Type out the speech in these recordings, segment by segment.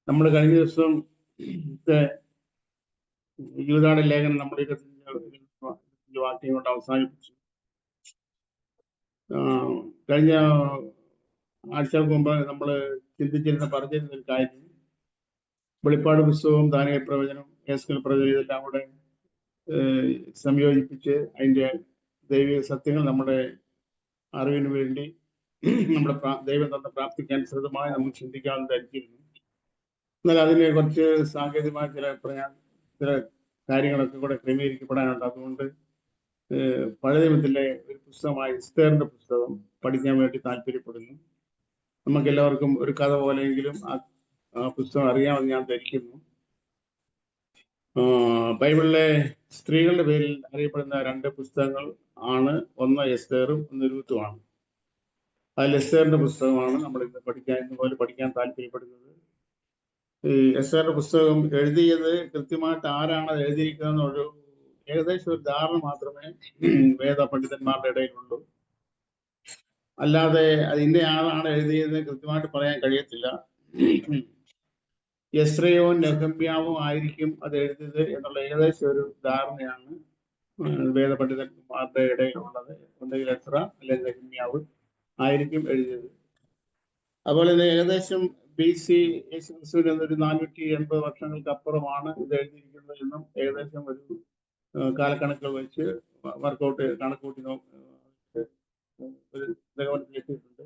നമ്മൾ കഴിഞ്ഞ ദിവസം യൂദായുടെ ലേഖനം നമ്മൾ 25 വാക്യം കൊണ്ട് അവസാനിപ്പിച്ചു. കഴിഞ്ഞ ആഴ്ചകൾക്ക് മുമ്പ് നമ്മൾ പറഞ്ഞിരുന്ന ഒരു കാര്യം, വെളിപ്പാട് പുസ്തകവും ദാനിയേൽ പ്രവചനം, യെഹെസ്കേൽ പ്രവചനം ഇതെല്ലാം കൂടെ സംയോജിപ്പിച്ച് അതിൻ്റെ ദൈവിക സത്യങ്ങൾ നമ്മുടെ അറിവിന് വേണ്ടി നമ്മുടെ ദൈവം തന്ന പ്രാപ്തിക്ക് അനുസൃതമായി നമുക്ക് ചിന്തിക്കാമെന്ന് ധരിച്ചിരുന്നു. എന്നാൽ അതിനെ കുറച്ച് സാങ്കേതികമായ ചില കാര്യങ്ങളൊക്കെ കൂടെ ക്രമീകരിക്കപ്പെടാനുണ്ട്. അതുകൊണ്ട് പഴയ നിയമത്തിലെ ഒരു പുസ്തകമായ എസ്തേറിന്റെ പുസ്തകം പഠിക്കാൻ വേണ്ടി താല്പര്യപ്പെടുന്നു. നമുക്ക് എല്ലാവർക്കും ഒരു കഥ പോലെയെങ്കിലും ആ പുസ്തകം അറിയാമെന്ന് ഞാൻ ധരിക്കുന്നു. ബൈബിളിലെ സ്ത്രീകളുടെ പേരിൽ അറിയപ്പെടുന്ന 2 പുസ്തകങ്ങൾ ആണ്, ഒന്ന് എസ്തേറും ഒന്ന് രൂത്തുമാണ്. അതിൽ എസ്തേറിന്റെ പുസ്തകമാണ് നമ്മൾ ഇതുപോലെ പഠിക്കാൻ താല്പര്യപ്പെടുന്നത്. ഈ എസ്തേറിന്റെ പുസ്തകം എഴുതിയത് കൃത്യമായിട്ട് ആരാണ് എഴുതിയിരിക്കുന്നതെന്നൊരു ഏകദേശം ഒരു ധാരണ മാത്രമേ വേദ പണ്ഡിതന്മാരുടെ ഇടയിലുള്ളൂ. അല്ലാതെ അത് ഇന്ന ആളാണ് എഴുതിയത് കൃത്യമായിട്ട് പറയാൻ കഴിയത്തില്ല. എസ്രയോ നെഹമ്യാവോ ആയിരിക്കും അത് എഴുതിയത് എന്നുള്ള ഏകദേശം ഒരു ധാരണയാണ് വേദപണ്ഡിതന്മാരുടെ ഇടയിലുള്ളത്. ഒന്നുകിൽ എസ്ര അല്ലെങ്കിൽ നെഹമ്യാവ് ആയിരിക്കും എഴുതിയത്. അതുപോലെ തന്നെ ഏകദേശം BC യേശുക്രിസ്തുവിന് ഒരു 480 വർഷങ്ങൾക്ക് അപ്പുറമാണ് ഇത് എഴുതിയിരിക്കുന്നത് എന്നും ഏകദേശം ഒരു കാലക്കണക്കുകൾ വെച്ച് വർക്കൗട്ട് കണക്കൂട്ടി ഒരു നിഗമനത്തിലെത്തിയിട്ടുണ്ട്.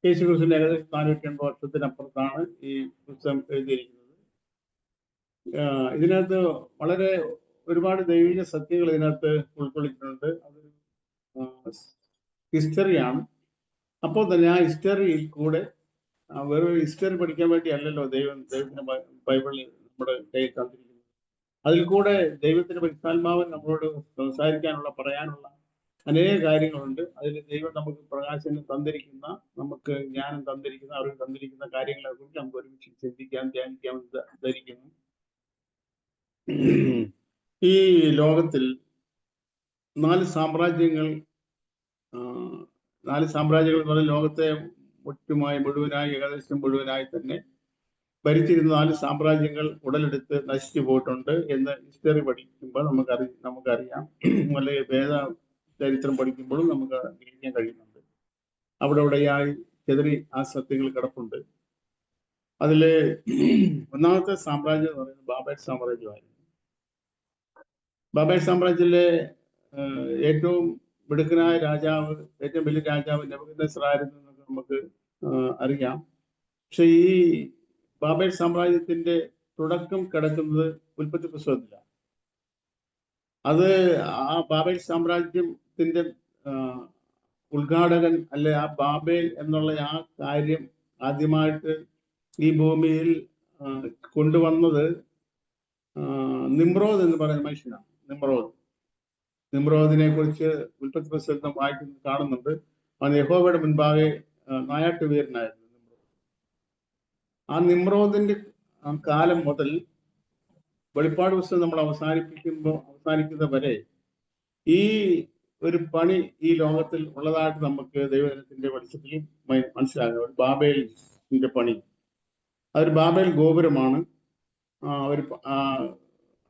യേശുക്രിസ്തുവിന് ഏകദേശം 480 വർഷത്തിനപ്പുറത്താണ് ഈ പുസ്തകം എഴുതിയിരിക്കുന്നത്. ഇതിനകത്ത് വളരെ ഒരുപാട് ദൈവിക സത്യങ്ങൾ ഇതിനകത്ത് ഉൾക്കൊള്ളിച്ചിട്ടുണ്ട്. അതൊരു ഹിസ്റ്ററിയാണ്. അപ്പോൾ തന്നെ ആ ഹിസ്റ്ററിയിൽ കൂടെ വെറും ഹിസ്റ്ററി പഠിക്കാൻ വേണ്ടി അല്ലല്ലോ ദൈവത്തിന്റെ ബൈബിളിൽ നമ്മുടെ കയ്യിൽ തന്നിരിക്കുന്നത്. അതിൽ കൂടെ ദൈവത്തിന്റെ പരിശുദ്ധാത്മാവൻ നമ്മളോട് സംസാരിക്കാനുള്ള, പറയാനുള്ള അനേക കാര്യങ്ങളുണ്ട്. അതിൽ ദൈവം നമുക്ക് പ്രകാശനം തന്നിരിക്കുന്ന, നമുക്ക് ജ്ഞാനം തന്നിരിക്കുന്ന, അറിവ് തന്നിരിക്കുന്ന കാര്യങ്ങളെ കുറിച്ച് നമുക്ക് ഒരുമിച്ച് ചിന്തിക്കാൻ, ധ്യാനിക്കാൻ ധരിക്കുന്നു. ഈ ലോകത്തിൽ 4 സാമ്രാജ്യങ്ങൾ എന്ന് പറഞ്ഞാൽ ലോകത്തെ മുഴുവനായി ഏകദേശം മുഴുവനായി തന്നെ ഭരിച്ചിരുന്ന 4 സാമ്രാജ്യങ്ങൾ ഉടലെടുത്ത് നശിച്ചു പോയിട്ടുണ്ട് എന്ന് ഹിസ്റ്ററി പഠിക്കുമ്പോൾ നമുക്കറിയാം. അല്ലെങ്കിൽ വേദ ചരിത്രം പഠിക്കുമ്പോഴും നമുക്ക് ഗ്രഹിക്കാൻ കഴിയുന്നുണ്ട്. അവിടെയായി ചെതറി ആ സത്യങ്ങൾ കിടപ്പുണ്ട്. അതില് ഒന്നാമത്തെ സാമ്രാജ്യം എന്ന് പറയുന്നത് ബാബേൽ സാമ്രാജ്യമായിരുന്നു. ബാബേൽ സാമ്രാജ്യത്തിലെ ഏറ്റവും മിടുക്കനായ രാജാവ്, ഏറ്റവും വലിയ രാജാവ് നെബൂഖദ്നേസറായിരുന്നു എന്നൊക്കെ നമുക്ക് അറിയാം. പക്ഷെ ഈ ബാബേൽ സാമ്രാജ്യത്തിന്റെ തുടക്കം കിടക്കുന്നത് ഉൽപ്പത്തി പുസ്തകത്തിലാണ്. അത് ആ ബാബേൽ സാമ്രാജ്യത്തിന്റെ ഉദ്ഘാടകൻ അല്ലെ ആ ബാബേൽ എന്നുള്ള ആ കാര്യം ആദ്യമായിട്ട് ഈ ഭൂമിയിൽ കൊണ്ടുവന്നത് നിമ്രോദ് എന്ന് പറയുന്ന മനുഷ്യനാണ്. നിമ്രോദിനെ കുറിച്ച് ഉൽപ്പത്തി പുസ്തകത്തിൽ കാണുന്നുണ്ട്. അവൻ യഹോവയുടെ മുൻപാകെ നായാട്ടുവീരനായിരുന്നു നിമ്രോദ്. ആ നിമ്രോദിന്റെ കാലം മുതൽ വെളിപ്പാട് പുസ്തകം നമ്മൾ അവസാനിക്കുന്ന വരെ ഈ ഒരു പണി ഈ ലോകത്തിൽ ഉള്ളതായിട്ട് നമുക്ക് ദൈവജനത്തിന്റെ വെളിച്ചത്തിൽ മനസ്സിലാകും. ഒരു ബാബേലിന്റെ പണി, അതൊരു ബാബേൽ ഗോപുരമാണ്.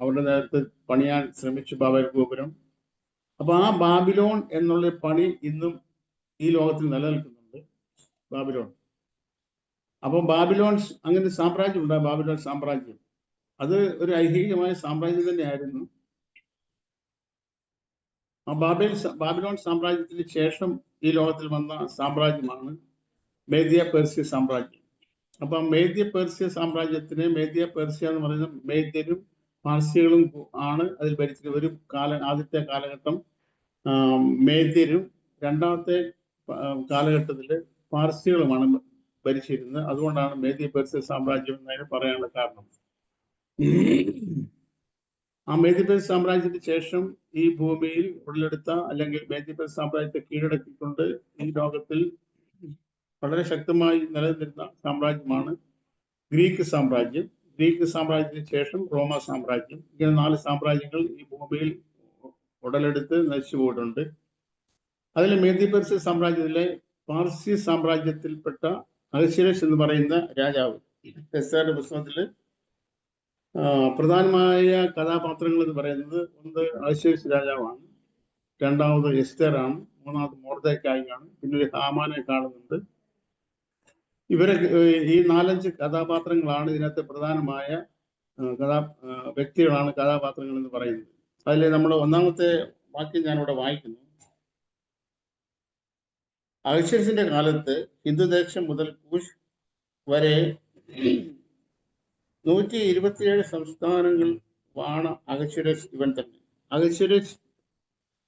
അവരുടെ നേരത്തെ പണിയാൻ ശ്രമിച്ചു ബാബേൽ ഗോപുരം. അപ്പൊ ആ ബാബിലോൺ എന്നുള്ള പണി ഇന്നും ഈ ലോകത്തിൽ നിലനിൽക്കുന്നുണ്ട്, ബാബിലോൺ. അപ്പൊ ബാബിലോൺ അങ്ങനെ സാമ്രാജ്യം ഉണ്ട്. ബാബിലോൺ സാമ്രാജ്യം അത് ഒരു ഐഹികമായ സാമ്രാജ്യം തന്നെയായിരുന്നു. ആ ബാബിലോൺ സാമ്രാജ്യത്തിന് ശേഷം ഈ ലോകത്തിൽ വന്ന സാമ്രാജ്യമാണ് മേദ്യ പേർസ്യ സാമ്രാജ്യം. അപ്പൊ മേദ്യ പേർസ്യ സാമ്രാജ്യത്തിന്, മേദ്യ പേർസ്യ എന്ന് പറയുന്ന മേദ്യരും പാർസികളും ആണ് അതിൽ ഭരിച്ചത്. ഒരു ആദ്യത്തെ കാലഘട്ടം മേദ്യരും, രണ്ടാമത്തെ കാലഘട്ടത്തില് പാർസികളുമാണ് ഭരിച്ചിരുന്നത്. അതുകൊണ്ടാണ് മേദ്യ പേർസ്യ സാമ്രാജ്യം എന്നതിന് പറയാനുള്ള കാരണം. ആ മേദ്യ പേർസ്യ സാമ്രാജ്യത്തിന് ശേഷം ഈ ഭൂമിയിൽ ഉടലെടുത്ത, അല്ലെങ്കിൽ മേദ്യ പേർസ്യ സാമ്രാജ്യത്തെ കീഴടക്കിക്കൊണ്ട് ഈ ലോകത്തിൽ വളരെ ശക്തമായി നിലനിന്നിരുന്ന സാമ്രാജ്യമാണ് ഗ്രീക്ക് സാമ്രാജ്യം. ഗ്രീക്ക് സാമ്രാജ്യത്തിന് ശേഷം റോമ സാമ്രാജ്യം. ഇങ്ങനെ 4 സാമ്രാജ്യങ്ങൾ ഈ ഭൂമിയിൽ ഉടലെടുത്ത് നശിച്ചു പോയിട്ടുണ്ട്. അതിൽ മേദ്യ പേർസ്യ സാമ്രാജ്യത്തിലെ പാർസി സാമ്രാജ്യത്തിൽപ്പെട്ട അഹശ്വേരോശ് എന്ന് പറയുന്ന രാജാവ്. എസ്തേറിന്റെ പുസ്തകത്തിൽ പ്രധാനമായ കഥാപാത്രങ്ങൾ എന്ന് പറയുന്നത് ഒന്ന് അഹശ്വേരോശ് രാജാവാണ്, രണ്ടാമത് എസ്തേറാണ്, മൂന്നാമത് മൊർദെഖായിയാണ്, പിന്നെ ഒരു ഹാമാനെ കാണുന്നുണ്ട്. ഇവരെ ഈ 4-5 കഥാപാത്രങ്ങളാണ് ഇതിനകത്ത് പ്രധാനമായ വ്യക്തികളാണ് കഥാപാത്രങ്ങൾ എന്ന് പറയുന്നത്. അതിൽ നമ്മൾ ഒന്നാമത്തെ വാക്യം ഞാനിവിടെ വായിക്കുന്നു. അഹശ്വേരോശിന്റെ കാലത്ത് ഹിന്ദുദേശം മുതൽ കൂശ് വരെ 127 സംസ്ഥാനങ്ങൾ വാണ അഹശ്വേരോശ് ഇവൻ തന്നെ. അഹശ്വേരോശ്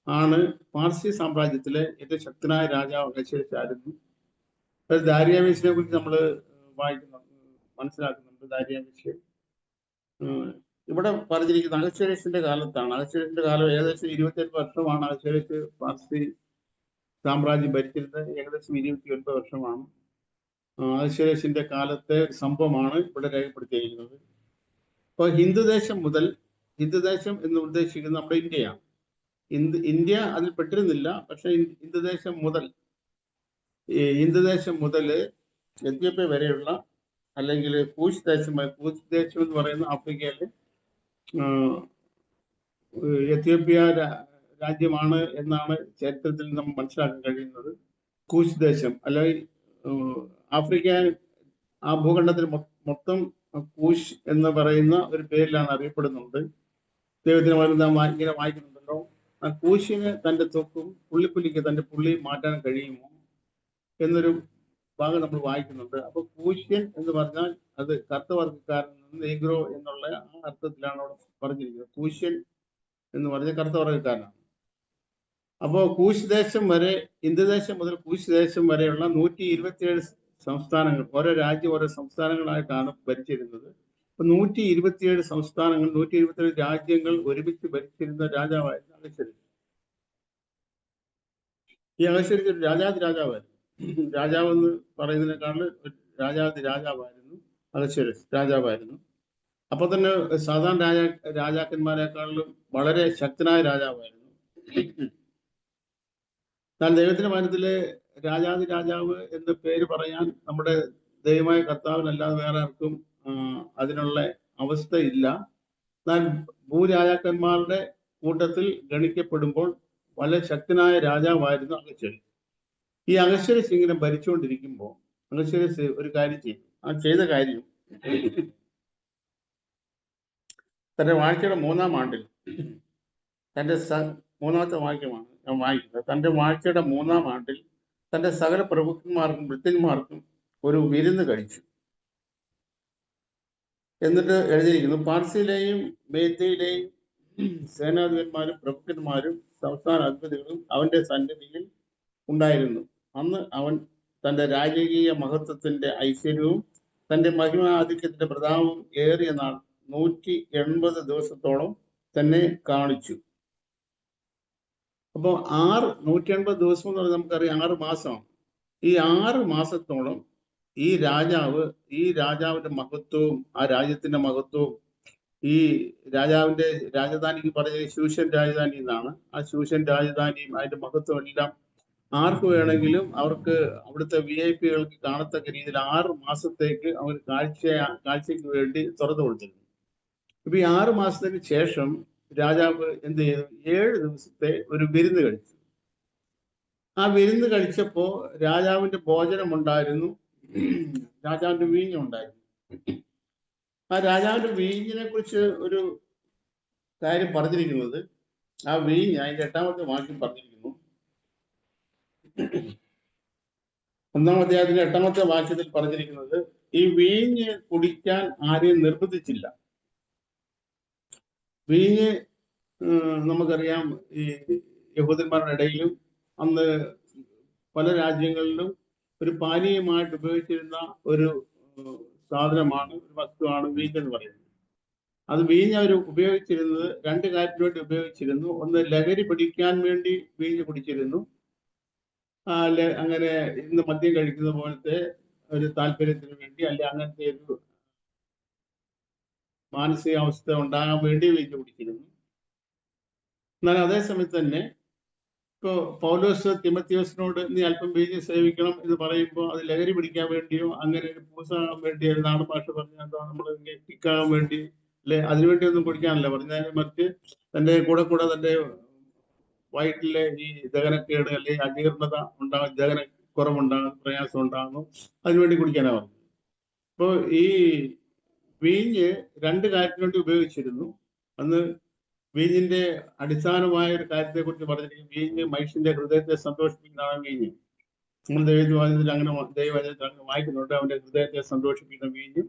ആണ് പാർസി സാമ്രാജ്യത്തിലെ ഏറ്റവും ശക്തനായ രാജാവ്. അഹശ്വേരോശ് ആയിരുന്നു. ദാരിയാവേശിനെ കുറിച്ച് നമ്മൾ മനസ്സിലാക്കുന്നുണ്ട്. ദാരിയാവേശ് ഇവിടെ പറഞ്ഞിരിക്കുന്ന അഹശ്വേരോശിന്റെ കാലത്താണ്. അഹശ്വേരോശിന്റെ കാലം ഏകദേശം 28 വർഷമാണ് അഹശ്വേരോശ് പാർസി സാമ്രാജ്യം ഭരിച്ചിരുന്നത്. ഏകദേശം 29 വർഷമാണ്. അഹശ്വേരോശിന്റെ കാലത്തെ സംഭവമാണ് ഇവിടെ രേഖപ്പെടുത്തിയിരിക്കുന്നത്. അപ്പോൾ ഹിന്ദുദേശം എന്ന് ഉദ്ദേശിക്കുന്നത് നമ്മുടെ ഇന്ത്യയാണ്. ഇന്ത്യ അതിൽ പെട്ടിരുന്നില്ല. പക്ഷെ ഹിന്ദുദേശം മുതൽ എത്യോപ്യ വരെയുള്ള, അല്ലെങ്കിൽ കൂശ് ദേശം എന്ന് പറയുന്ന ആഫ്രിക്കയിലെ എത്യോപ്യ രാജ്യമാണ് എന്നാണ് ചരിത്രത്തിൽ നമ്മൾ മനസ്സിലാക്കാൻ കഴിയുന്നത്. കൂശ് ദേശം അല്ലെങ്കിൽ ആഫ്രിക്ക ആ ഭൂഖണ്ഡത്തിൽ മൊത്തം കൂശ് എന്ന് പറയുന്ന ഒരു പേരിലാണ് അറിയപ്പെടുന്നുണ്ട്. ദൈവത്തിന് ഇങ്ങനെ വായിക്കുന്നുണ്ടല്ലോ, ആ കൂശിന് തന്റെ ത്വക്കും പുള്ളിപ്പുലിക്ക് തന്റെ പുള്ളി മാറ്റാൻ കഴിയുമോ എന്നൊരു ഭാഗം നമ്മൾ വായിക്കുന്നുണ്ട്. അപ്പൊ കൂശ്യൻ എന്ന് പറഞ്ഞാൽ അത് കറുത്തവർഗക്കാരൻ, നെഗ്രോ എന്നുള്ള ആ അർത്ഥത്തിലാണ് അവിടെ പറഞ്ഞിരിക്കുന്നത്. കൂശ്യൻ എന്ന് പറഞ്ഞ കറുത്തവർഗക്കാരനാണ്. അപ്പോ കൂശ് ദേശം വരെ, ഇന്ത്യദേശം മുതൽ കൂശ് ദേശം വരെയുള്ള 127 സംസ്ഥാനങ്ങൾ, ഓരോ രാജ്യം ഓരോ സംസ്ഥാനങ്ങളായിട്ടാണ് ഭരിച്ചിരുന്നത്. അപ്പൊ 127 സംസ്ഥാനങ്ങൾ, 127 രാജ്യങ്ങൾ ഒരുമിച്ച് ഭരിച്ചിരുന്ന രാജാവായിരുന്നു അഹശ്വേരോശ്. ഈ അഹശ്വേരോശ് ഒരു രാജാവായിരുന്നു. രാജാവ് എന്ന് പറയുന്നതിനേക്കാളും രാജാവായിരുന്നു അഹശ്വേരോശ്, രാജാവായിരുന്നു. അപ്പൊ തന്നെ സാധാരണ രാജാക്കന്മാരെക്കാളിലും വളരെ ശക്തനായ രാജാവായിരുന്നു. എന്നാൽ ദൈവത്തിന്റെ ഭവനത്തിലെ രാജാവ് എന്ന പേര് പറയാൻ നമ്മുടെ ദൈവമായ കർത്താവിനല്ലാതെ വേറെ ആർക്കും അതിനുള്ള അവസ്ഥയില്ല. എന്നാൽ ഭൂരാജാക്കന്മാരുടെ കൂട്ടത്തിൽ ഗണിക്കപ്പെടുമ്പോൾ വളരെ ശക്തനായ രാജാവായിരുന്നു അഹശ്വേരോശ്. ഈ അഹശ്വേരോശ് ഇങ്ങനെ ഭരിച്ചുകൊണ്ടിരിക്കുമ്പോൾ അഹശ്വേരോശ് ഒരു കാര്യം ചെയ്തു. ആ ചെയ്ത കാര്യം, തന്റെ വാഴ്ചയുടെ 3-ാം ആണ്ടിൽ, തന്റെ മൂന്നാമത്തെ വാക്യമാണ് ഞാൻ വായിക്കുന്നത്. തന്റെ വാഴ്ചയുടെ 3-ാം ആണ്ടിൽ തന്റെ സകല പ്രഭുക്കന്മാർക്കും ഭൃത്യന്മാർക്കും ഒരു വിരുന്ന് കഴിച്ചു. എന്നിട്ട് എഴുതിയിരിക്കുന്നു, പാർസിയിലെയും മേദ്യയിലെയും സേനാധിപന്മാരും പ്രഭുക്കന്മാരും സംസ്ഥാന അധിപതികളും അവന്റെ സന്നിധിയിൽ ഉണ്ടായിരുന്നു. അന്ന് അവൻ തന്റെ രാജകീയ മഹത്വത്തിന്റെ ഐശ്വര്യവും തന്റെ മഹിമാധിക്യത്തിന്റെ പ്രതാപവും ഏറിയ നാൾ 180 ദിവസത്തോളം തന്നെ കാണിച്ചു. അപ്പോൾ 180 ദിവസം എന്ന് പറഞ്ഞാൽ നമുക്കറിയാം 6 മാസമാണ്. ഈ 6 മാസത്തോളം ഈ രാജാവിന്റെ മഹത്വവും ആ രാജ്യത്തിന്റെ മഹത്വവും, ഈ രാജാവിന്റെ രാജധാനിക്ക് പറഞ്ഞ ശൂഷൻ രാജധാനി എന്നാണ്. ആ ശൂഷൻ രാജധാനിയും അതിന്റെ മഹത്വം എല്ലാം ആർക്ക് വേണമെങ്കിലും അവർക്ക് അവിടുത്തെ VIP-കൾക്ക് കാണത്തക്ക രീതിയിൽ 6 മാസത്തേക്ക് അവർ കാഴ്ചയ്ക്ക് വേണ്ടി തുറന്നു കൊടുത്തിരുന്നു. ഇപ്പൊ ഈ 6 മാസത്തിന് ശേഷം രാജാവ് എന്ത് ചെയ്തു? 7 ദിവസത്തെ ഒരു വിരുന്ന് കഴിച്ചു. ആ വിരുന്ന് കഴിച്ചപ്പോ രാജാവിന്റെ ഭോജനം ഉണ്ടായിരുന്നു, രാജാവിന്റെ വീഞ്ഞുണ്ടായിരുന്നു. ആ രാജാവിന്റെ വീഞ്ഞിനെ കുറിച്ച് ഒരു കാര്യം പറഞ്ഞിരിക്കുന്നത്, ആ വീഞ്ഞ് അതിന്റെ 8-ാമത്തെ വാക്യം പറഞ്ഞിരിക്കുന്നു. 1-ാം അധ്യായത്തിന്റെ 8-ാമത്തെ വാക്യത്തിൽ പറഞ്ഞിരിക്കുന്നത്, ഈ വീഞ്ഞ് കുടിക്കാൻ ആരെയും നിർബന്ധിച്ചില്ല. വീഞ്ഞ് നമുക്കറിയാം, ഈ യഹൂദന്മാരുടെ ഇടയിലും അന്ന് പല രാജ്യങ്ങളിലും ഒരു പാനീയമായിട്ട് ഉപയോഗിച്ചിരുന്ന ഒരു സാധനമാണ്, ഒരു വസ്തുവാണ് വീഞ്ഞ് എന്ന് പറയുന്നത്. അത് വീഞ്ഞ് അവർ ഉപയോഗിച്ചിരുന്നത് 2 കാര്യത്തിന് വേണ്ടി ഉപയോഗിച്ചിരുന്നു. ഒന്ന്, ലഹരി പിടിക്കാൻ വേണ്ടി വീഞ്ഞ് കുടിച്ചിരുന്നു. അങ്ങനെ ഇന്ന് മദ്യം കഴിക്കുന്ന പോലത്തെ ഒരു താല്പര്യത്തിന് വേണ്ടി, അല്ലെ അങ്ങനത്തെ ഒരു മാനസികാവസ്ഥ ഉണ്ടാകാൻ വേണ്ടി വീഞ്ഞ് കുടിച്ചിരുന്നു. എന്നാൽ അതേസമയത്ത് തന്നെ ഇപ്പോ പൗലോസ് തിമത്തിയോസിനോട് നീ അല്പം വീഞ്ഞ് സേവിക്കണം എന്ന് പറയുമ്പോൾ അത് ലഹരി പിടിക്കാൻ വേണ്ടിയോ അങ്ങനെ ഒരു പൂസാകാൻ വേണ്ടിയോ നാട് ഭാഷ പറഞ്ഞാൽ നമ്മൾ കിക്കാകാൻ വേണ്ടി അല്ലെ അതിനുവേണ്ടി ഒന്നും കുടിക്കാനല്ല പറഞ്ഞാൽ മറിച്ച് തന്റെ കൂടെ തന്റെ വയറ്റിലെ ഈ ദഹനക്കേട് അല്ലെങ്കിൽ അജീർണത ഉണ്ടാകും, ദഹന കുറവുണ്ടാകും, പ്രയാസം ഉണ്ടാകുന്നു, അതിനുവേണ്ടി കുടിക്കാനാണ് പറഞ്ഞത്. അപ്പോൾ ഈ വീഞ്ഞ് രണ്ട് കാര്യത്തിന് വേണ്ടി ഉപയോഗിച്ചിരുന്നു. അന്ന് വീഞ്ഞിന്റെ അടിസ്ഥാനമായ ഒരു കാര്യത്തെ കുറിച്ച് പറഞ്ഞിരിക്കും. വീഞ്ഞ് മനുഷ്യന്റെ ഹൃദയത്തെ സന്തോഷിപ്പിക്കുന്നതാണ് വീഞ്ഞ്. നമ്മൾ ദൈവത്തിൽ അങ്ങനെ വായിക്കുന്നുണ്ട്. അവന്റെ ഹൃദയത്തെ സന്തോഷിപ്പിക്കുന്ന വീഞ്ഞ്,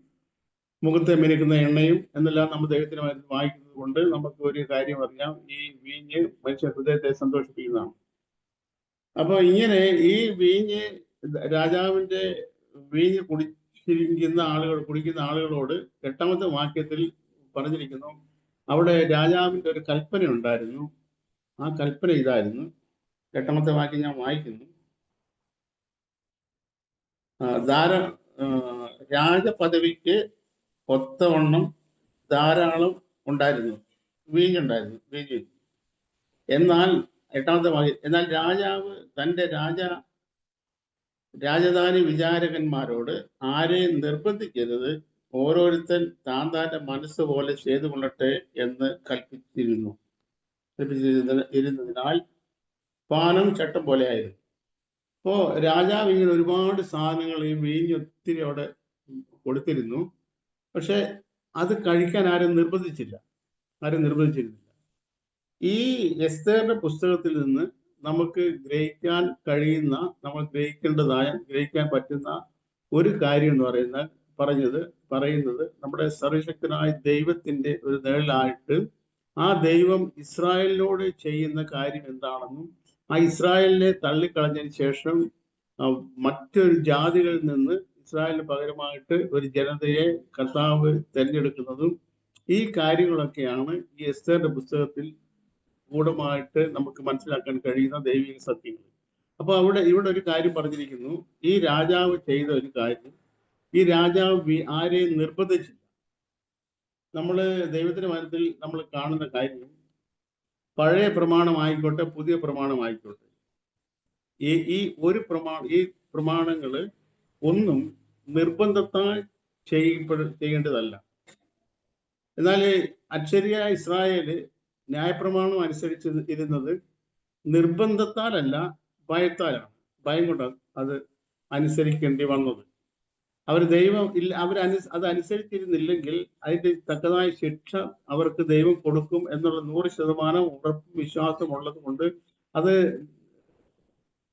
മുഖത്തെ മിനുക്കുന്ന എണ്ണയും എന്നെല്ലാം നമ്മൾ ദൈവത്തിന് വായിക്കുന്നത് കൊണ്ട് നമുക്ക് ഒരു കാര്യം അറിയാം, ഈ വീഞ്ഞ് മനുഷ്യ ഹൃദയത്തെ സന്തോഷിപ്പിക്കുന്നതാണ്. അപ്പൊ ഇങ്ങനെ ഈ വീഞ്ഞ് രാജാവിന്റെ വീഞ്ഞ് കുടിക്കുന്ന ആളുകളോട് 8ാമത്തെ വാക്യത്തിൽ പറഞ്ഞിരിക്കുന്നു, അവിടെ രാജാവിന്റെ ഒരു കൽപ്പന ഉണ്ടായിരുന്നു. ആ കൽപ്പന ഇതായിരുന്നു. 8ാമത്തെ വാക്യം ഞാൻ വായിക്കുന്നു. രാജപദവിക്ക് ഒത്തവണ്ണം ധാരാളം ഉണ്ടായിരുന്നു, വീഞ്ഞുണ്ടായിരുന്നു. എന്നാൽ 8ാമത്തെ വാക്യം, എന്നാൽ രാജാവ് തന്റെ രാജധാനി വിചാരകന്മാരോട് ആരെയും നിർബന്ധിക്കരുത്, ഓരോരുത്തൻ താന്റെ മനസ്സ് പോലെ ചെയ്തു കൊള്ളട്ടെ എന്ന് കൽപ്പിച്ചിരുന്നതിനാൽ പാനം ചട്ടം പോലെ ആയിരുന്നു. അപ്പോ രാജാവ് ഇങ്ങനെ ഒരുപാട് സാധനങ്ങൾ ഈ വീഞ്ഞ് ഒത്തിരി അവിടെ കൊടുത്തിരുന്നു. പക്ഷെ അത് കഴിക്കാൻ ആരും നിർബന്ധിച്ചിരുന്നില്ല. ഈ എസ്തേറിന്റെ പുസ്തകത്തിൽ നിന്ന് നമുക്ക് ഗ്രഹിക്കാൻ കഴിയുന്ന, നമ്മൾ ഗ്രഹിക്കാൻ പറ്റുന്ന ഒരു കാര്യം എന്ന് പറയുന്നത് നമ്മുടെ സർവശക്തനായ ദൈവത്തിന്റെ ഒരു നിഴലായിട്ട് ആ ദൈവം ഇസ്രായേലിനോട് ചെയ്യുന്ന കാര്യം എന്താണെന്നും, ആ ഇസ്രായേലിനെ തള്ളിക്കളഞ്ഞതിന് ശേഷം മറ്റൊരു ജാതികളിൽ നിന്ന് ഇസ്രായേലിന് പകരമായിട്ട് ഒരു ജനതയെ കർത്താവ് തിരഞ്ഞെടുക്കുന്നതും ഈ കാര്യങ്ങളൊക്കെയാണ് ഈ എസ്തേറിന്റെ പുസ്തകത്തിൽ ഗൂഢമായിട്ട് നമുക്ക് മനസ്സിലാക്കാൻ കഴിയുന്ന ദൈവിക സത്യങ്ങൾ. അപ്പൊ ഇവിടെ ഒരു കാര്യം പറഞ്ഞിരിക്കുന്നു, ഈ രാജാവ് ചെയ്ത ഒരു കാര്യം, ഈ രാജാവ് ആരെയും നിർബന്ധിച്ചില്ല. നമ്മള് ദൈവത്തിന്റെ മനത്തിൽ നമ്മൾ കാണുന്ന കാര്യം, പഴയ പ്രമാണമായിക്കോട്ടെ പുതിയ പ്രമാണമായിക്കോട്ടെ, ഈ പ്രമാണങ്ങള് ഒന്നും നിർബന്ധത്താൽ ചെയ്യേണ്ടതല്ല. എന്നാൽ അക്ഷരിയായ ഇസ്രായേല് ന്യായപ്രമാണം അനുസരിച്ചിരുന്നത് നിർബന്ധത്താലല്ല, ഭയത്താലാണ്. ഭയം കൊണ്ടാണ് അത് അനുസരിക്കേണ്ടി വന്നത്. അത് അനുസരിച്ചിരുന്നില്ലെങ്കിൽ അതിന്റെ തക്കതായ ശിക്ഷ അവർക്ക് ദൈവം കൊടുക്കും എന്നുള്ള 100% ഉറപ്പും വിശ്വാസം ഉള്ളത് കൊണ്ട് അത്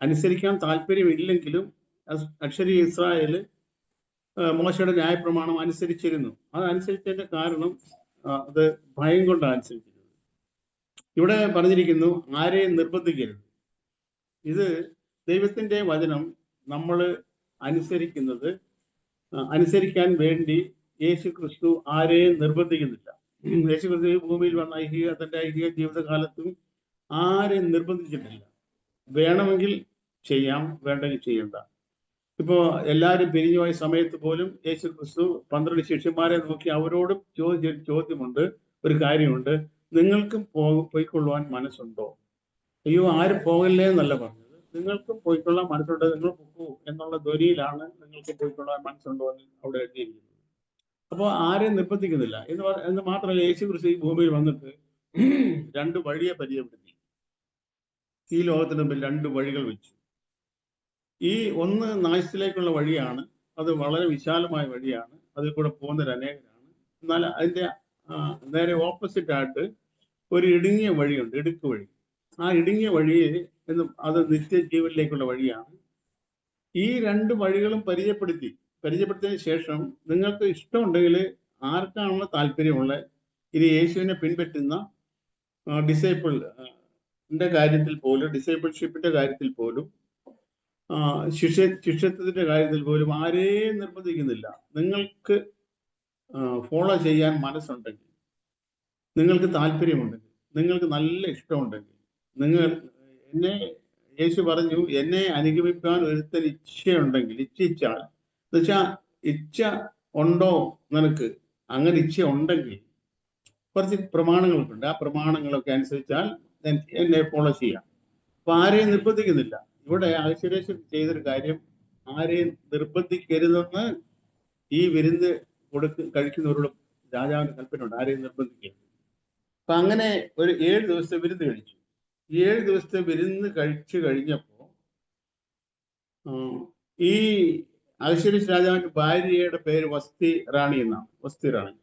അനുസരിക്കാൻ താല്പര്യമില്ലെങ്കിലും അക്ഷരീയ ഇസ്രായേല് മോശയുടെ ന്യായപ്രമാണം അനുസരിച്ചിരുന്നു. അത് അനുസരിച്ചതിന്റെ കാരണം അത് ഭയം കൊണ്ടാണ് അനുസരിച്ചിരുന്നത്. ഇവിടെ പറഞ്ഞിരിക്കുന്നു, ആരെയും നിർബന്ധിക്കരുത്. ഇത് ദൈവത്തിന്റെ വചനം നമ്മൾ അനുസരിക്കാൻ വേണ്ടി യേശു ക്രിസ്തു ആരെയും നിർബന്ധിക്കുന്നില്ല. യേശു ക്രിസ്തു ഭൂമിയിൽ വന്ന തന്റെ ഐഹിക ജീവിതകാലത്തും ആരെയും നിർബന്ധിച്ചിട്ടില്ല. വേണമെങ്കിൽ ചെയ്യാം, വേണ്ടെങ്കിൽ ചെയ്യണ്ട. ഇപ്പോ എല്ലാവരും പിരിഞ്ഞുപോയ സമയത്ത് പോലും യേശു ക്രിസ്തു 12 ശിഷ്യന്മാരെ നോക്കി അവരോടും ചോദ്യമുണ്ട്, ഒരു കാര്യമുണ്ട്, നിങ്ങൾക്കും പോയിക്കൊള്ളുവാൻ മനസ്സുണ്ടോ? അയ്യോ, ആരും പോകല്ലേ എന്നല്ല പറഞ്ഞത്, നിങ്ങൾക്കും പോയിക്കൊള്ളാൻ മനസ്സുണ്ടോ, നിങ്ങൾ പോകൂ എന്നുള്ള ധ്വനിയിലാണ് നിങ്ങൾക്ക് പോയിക്കൊള്ളാൻ മനസ്സുണ്ടോ എന്ന് അവിടെ എഴുതിയിരിക്കുന്നത്. അപ്പോൾ ആരെയും നിർബന്ധിക്കുന്നില്ല എന്ന് മാത്രമല്ല, യേശു ക്രിസ്തു ഈ ഭൂമിയിൽ വന്നിട്ട് 2 വഴിയെ പരിചയപ്പെടുത്തി. ഈ ലോകത്തിന് മുമ്പിൽ 2 വഴികൾ വെച്ചു. ഈ ഒന്ന് നാശത്തിലേക്കുള്ള വഴിയാണ്, അത് വളരെ വിശാലമായ വഴിയാണ്, അതിൽ കൂടെ പോകുന്നവർ അനേകരാണ്. എന്നാൽ അതിന്റെ നേരെ ഓപ്പോസിറ്റ് ആയിട്ട് ഒരു ഇടുങ്ങിയ വഴിയുണ്ട്, ഇടുക്ക് വഴി. ആ ഇടുങ്ങിയ വഴിയെ അത് നിത്യജീവനിലേക്കുള്ള വഴിയാണ്. ഈ 2 വഴികളും പരിചയപ്പെടുത്തിയതിനു ശേഷം നിങ്ങൾക്ക് ഇഷ്ടമുണ്ടെങ്കിൽ, ആർക്കാണുള്ള താല്പര്യമുള്ള ഇത് യേശുവിനെ പിൻപറ്റുന്ന ഡിസൈപ്പിളിന്റെ കാര്യത്തിൽ പോലും ശിഷ്യത്വത്തിന്റെ കാര്യത്തിൽ പോലും ആരെയും നിർബന്ധിക്കുന്നില്ല. നിങ്ങൾക്ക് ഫോളോ ചെയ്യാൻ മനസ്സുണ്ടെങ്കിൽ, നിങ്ങൾക്ക് താല്പര്യമുണ്ടെങ്കിൽ, നിങ്ങൾക്ക് നല്ല ഇഷ്ടമുണ്ടെങ്കിൽ, യേശു പറഞ്ഞു, എന്നെ അനുഗമിക്കാൻ ഒരുത്തൻ ഇച്ഛിച്ചാൽ, എന്നുവെച്ചാൽ ഇച്ഛ ഉണ്ടോ നിനക്ക്, അങ്ങനെ ഇച്ഛ ഉണ്ടെങ്കിൽ കുറച്ച് പ്രമാണങ്ങൾക്കുണ്ട്, ആ പ്രമാണങ്ങളൊക്കെ അനുസരിച്ചാൽ എന്നെ ഫോളോ ചെയ്യാം. അപ്പൊ ആരെയും നിർബന്ധിക്കുന്നില്ല. ഇവിടെ അഹശ്വേരോശ് ചെയ്തൊരു കാര്യം, ആരെയും നിർബന്ധിക്കരുതെന്ന് ഈ വിരുന്ന് കഴിക്കുന്നവരോട് രാജാവിന് കൽപ്പനയുണ്ട്, ആരെയും നിർബന്ധിക്കരുത്. അപ്പൊ അങ്ങനെ ഒരു 7 ദിവസത്തെ വിരുന്ന് കഴിച്ചു. 7 ദിവസത്തെ വിരുന്ന് കഴിച്ചു കഴിഞ്ഞപ്പോ ഈ അഹശ്വേരോശ് രാജാവിന്റെ ഭാര്യയുടെ പേര് വസ്തി റാണി എന്നാണ്, വസ്തി റാണി.